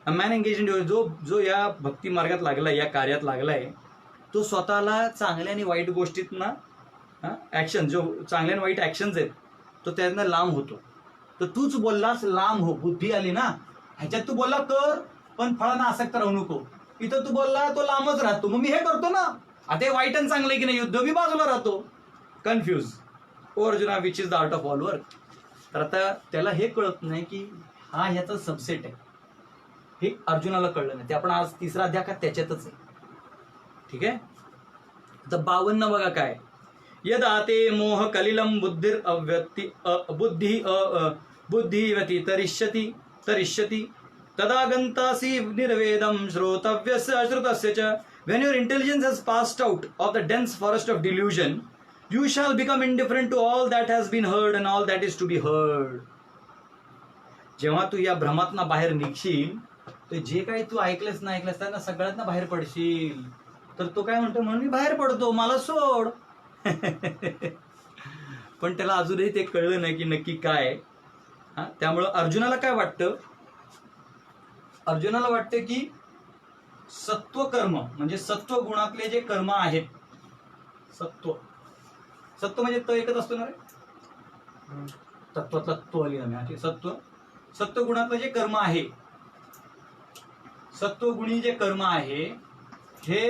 A man engaged in devotional, जो या भक्ती मार्गात लागलाय, या कार्यात लागलाय, तो स्वतःला चांगल्या आणि वाईट गोष्टीतना ऍक्शन, जो चांगल्या आणि वाईट ऍक्शन्स आहेत, तो त्यातनं लांब होतो. तर तूच बोललास लांब हो, बुद्धी आली ना. ह्याच्यात तू बोलला कर पण फळांना आसक्त राहू नको. इथं तू बोलला तो लांबच राहतो, मग मी हे करतो ना, आता वाईट आणि चांगलं की नाही, युद्ध मी बाजूला राहतो. Confuse. O Arjuna, which is the art of all work. तर आता त्याला हे कळत नाही की हा ह्याचा सबसेट आहे, हे अर्जुनाला कळलं नाही. ते आपण आज तिसरा अध्याय का त्याच्यातच आहे. ठीक आहे. तर 52 बघा काय, यदा ते मोह कलिलम बुद्धिर अव्यक्ती बुद्धी व्यतितरिष्यति तरिष्यति तदा गंतासी निर्वेदम श्रोतव्यस्य अश्रुतस्य च. When your intelligence has passed out of the dense forest of delusion, you shall become indifferent to all that has been heard and all that is to be heard. जेव्हा तू या भ्रमातना बाहेर निघशील, तर जे काही तू ऐकलंस ना त्यांना सगळ्यांना बाहेर पडशील. तर तो काय म्हणतो, म्हणून मी बाहेर पडतो, मला सोड. पण त्याला अजूनही ते कळलं नाही की नक्की काय. त्यामुळं अर्जुनाला काय वाटतं, अर्जुनाला वाटतं की सत्व कर्म म्हणजे सत्व गुणातले जे कर्म आहेत, सत्व म्हणजे तो एकच असतो ना रे, तत्वातला तो आली ना. सत्व गुणातलं जे कर्म आहे, सत्वगुणी जे कर्म आहे हे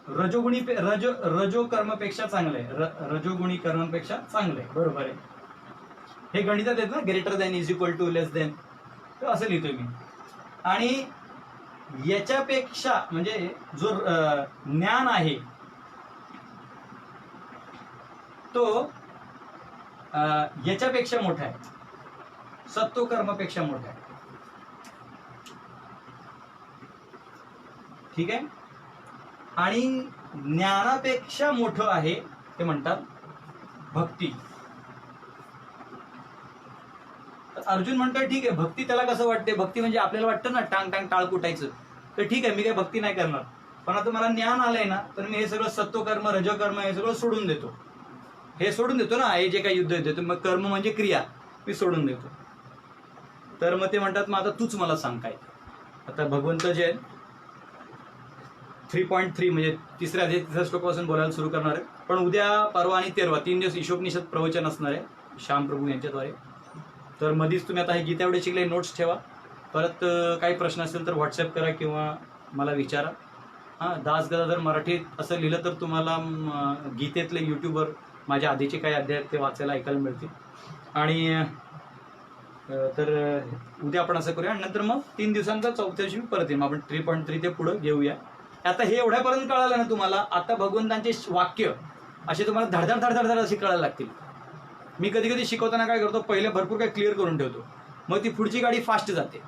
रजो कर्मपेक्षा चांगलं आहे, रजोगुणी कर्मांपेक्षा चांगलं आहे. बरोबर आहे. हे गणितात आहेत ना, greater than, is equal to, less than, तर असं लिहितोय मी. आणि याच्यापेक्षा म्हणजे जो ज्ञान आहे तो याच्यापेक्षा मोठा आहे, सत्व कर्मापेक्षा मोठा आहे. ठीक आहे. आणि ज्ञानापेक्षा मोठं आहे ते म्हणतात भक्ती. अर्जुन म्हणतोय ठीक आहे, भक्ती त्याला कसं वाटते, भक्ती म्हणजे आपल्याला वाटतं ना टांग टांग टाळ कुटायचं, तर ठीक आहे मी काय भक्ती नाही करणार, पण आता मला ज्ञान आलंय ना, तर मी हे सगळं सत्वकर्म रजकर्म हे सगळं सोडून देतो. हे सोडून देतो ना, हे जे काही युद्ध येते, मग कर्म म्हणजे क्रिया मी सोडून देतो. तर मग ते म्हणतात मग आता तूच मला सांग काय. आता भगवंत जे 3.3 म्हणजे तिसऱ्या श्लोकापासून बोलायला सुरू करणार आहे. पण उद्या, परवा आणि तेरवा 3 दिवस ईशोपनिषद प्रवचन असणार आहे श्याम प्रभू यांच्याद्वारे. तर मधीच तुम्ही आता हे गीता एवढे शिकले नोट्स ठेवा. परत काही प्रश्न असेल तर व्हॉट्सअप करा किंवा मला विचारा. हां, दास गदाधर मराठीत असं लिहिलं तर तुम्हाला गीतेतले यूट्यूबवर माझ्या आधीचे काही अध्याय ते वाचायला ऐकायला मिळतील. आणि तर उद्या आपण असं करूया आणि नंतर मग 3 दिवसांचा चौथ्या दिवशी परत येईल. आपण 3.3 ते पुढं घेऊया. आता हे एवढ्यापर्यंत कळालं ना तुम्हाला, आता भगवंतांचे वाक्य असे तुम्हाला धडधड धडधड धड असे कळायला लागतील. मी कधी कधी शिकवताना काय करतो, पहिले भरपूर काही क्लिअर करून ठेवतो, मग ती पुढची गाडी फास्ट जाते.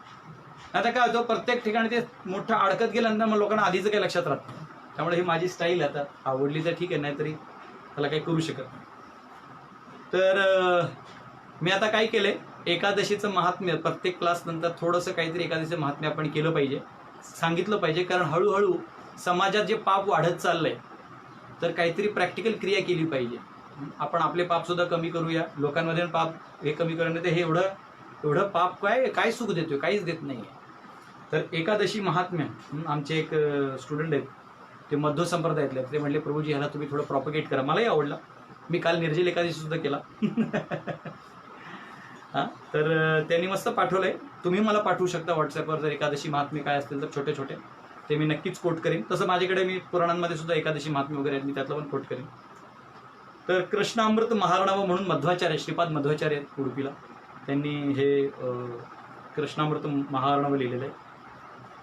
आता काय होतं, प्रत्येक ठिकाणी ते मोठं अडकत गेल्यानंतर मग लोकांना आधीचं काही लक्षात राहत नाही. त्यामुळे ही माझी स्टाईल आता आवडली तर ठीक आहे, नाहीतरी त्याला काही करू शकत नाही. तर मी आता काय केलंय, एकादशीचं महात्म्य प्रत्येक क्लास नंतर थोडंसं काहीतरी एकादशीचं महात्म्य आपण केलं पाहिजे, सांगितलं पाहिजे. कारण हळूहळू समाजात जे पाप वाढत चाललंय, तर काहीतरी प्रॅक्टिकल क्रिया केली पाहिजे. आपण आपले पाप सुद्धा कमी करूया, लोकांमध्ये पाप हे कमी करण्यात हे एवढं पाप काय सुख देतोय, काहीच देत नाही. तर एकादशी महात्म्य, आमचे एक स्टुडंट आहेत ते मध्व संप्रदायातले, ते म्हणले प्रभूजी ह्याला तुम्ही थोडं प्रॉपगेट करा. मलाही आवडला, मी काल निर्जल एकादशी सुद्धा केला. हां, तर त्यांनी मस्त पाठवलंय, तुम्ही मला पाठवू शकता व्हॉट्सअपवर. जर एकादशी महात्म्य काय असतील तर छोटे छोटे ते मी नक्कीच कोट करीन. तसं माझ्याकडे मी पुराणांमध्ये सुद्धा एकादशी महात्म्य वगैरे आहेत, मी त्यातलं पण कोट करीन. तर कृष्णामृत महार्णव म्हणून मध्वाचार्य, श्रीपाद मध्वाचार्य आहेत उडुपीला, त्यांनी हे कृष्णामृत महार्णव लिहिलेलं आहे.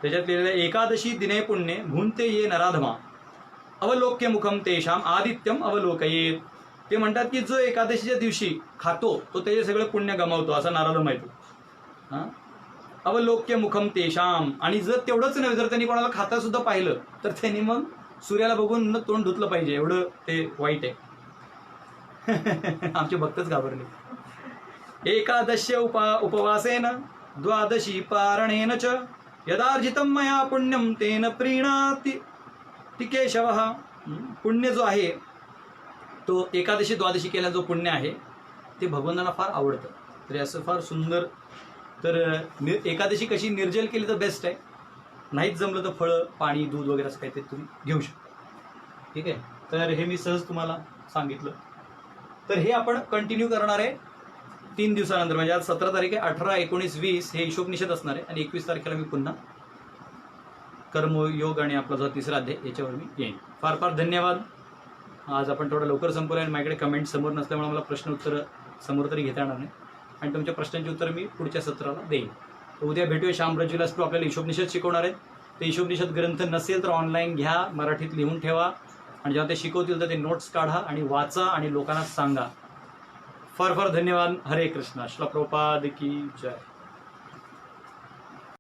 त्याच्यात लिहिलेलं आहे, एकादशी दिने पुण्ये भूंते ये नराधमा अवलोक्य मुखम तेषाम आदित्यम अवलोकयेत. ते म्हणतात की जो एकादशीच्या दिवशी खातो तो त्याचे सगळं पुण्य गमावतो, असा नारद माहिती. हां, अवलोक्य मुखम तेषाम. आणि जर तेवढंच नव्हे, जर त्यांनी कोणाला खाता सुद्धा पाहिलं तर त्यांनी मग सूर्याला बघून तोंड धुतलं पाहिजे, एवढं ते वाईट आहे. आमचे भक्तच घाबरले. एकादश्य उपवासेन द्वादशी पारणेन च यदार्जितं मया पुण्यम तेन प्रीणाति केशवः. पुण्य जो आहे तो एकादशी द्वादशी केला जो पुण्य आहे ते भगवंतांना फार आवडतं. तर असं फार सुंदर. तर एकादशी कशी निर्जल केली तर बेस्ट आहे, नाहीच जमलं तर फळं, पाणी, दूध वगैरे असं काहीतरी तुम्ही घेऊ शकता. ठीक आहे. तर हे मी सहज तुम्हाला सांगितलं. तर हे आपण कंटिन्यू करणार आहे 3 दिवसानंतर. म्हणजे आज 17 तारीख आहे, 18, 19, 20 हे ईशोपनिषद असणार आहे. आणि 21 तारखेला मी पुन्हा कर्मयोग आणि आपला जो तिसरा अध्याय याच्यावर मी येईन. फार फार धन्यवाद. आज आपण थोडं लवकर संपवलं आणि माझ्याकडे कमेंट समोर नसल्यामुळे मला प्रश्न उत्तर समोर तरी घेता येणार नाही, आणि तुमच्या प्रश्नांची उत्तर मी पुढच्या सत्राला देईन. तर उद्या भेटूया. श्याम रजविलास प्रभू आपल्याला ईशोपनिषद शिकवणार आहेत. ते ईशोपनिषद ग्रंथ नसेल तर ऑनलाईन घ्या, मराठीत लिहून ठेवा, आणि जेव्हा ते शिकवतील तर ते नोट्स काढा आणि वाचा आणि लोकांना सांगा. फार फार धन्यवाद. हरे कृष्ण. श्रील प्रभुपाद की जय.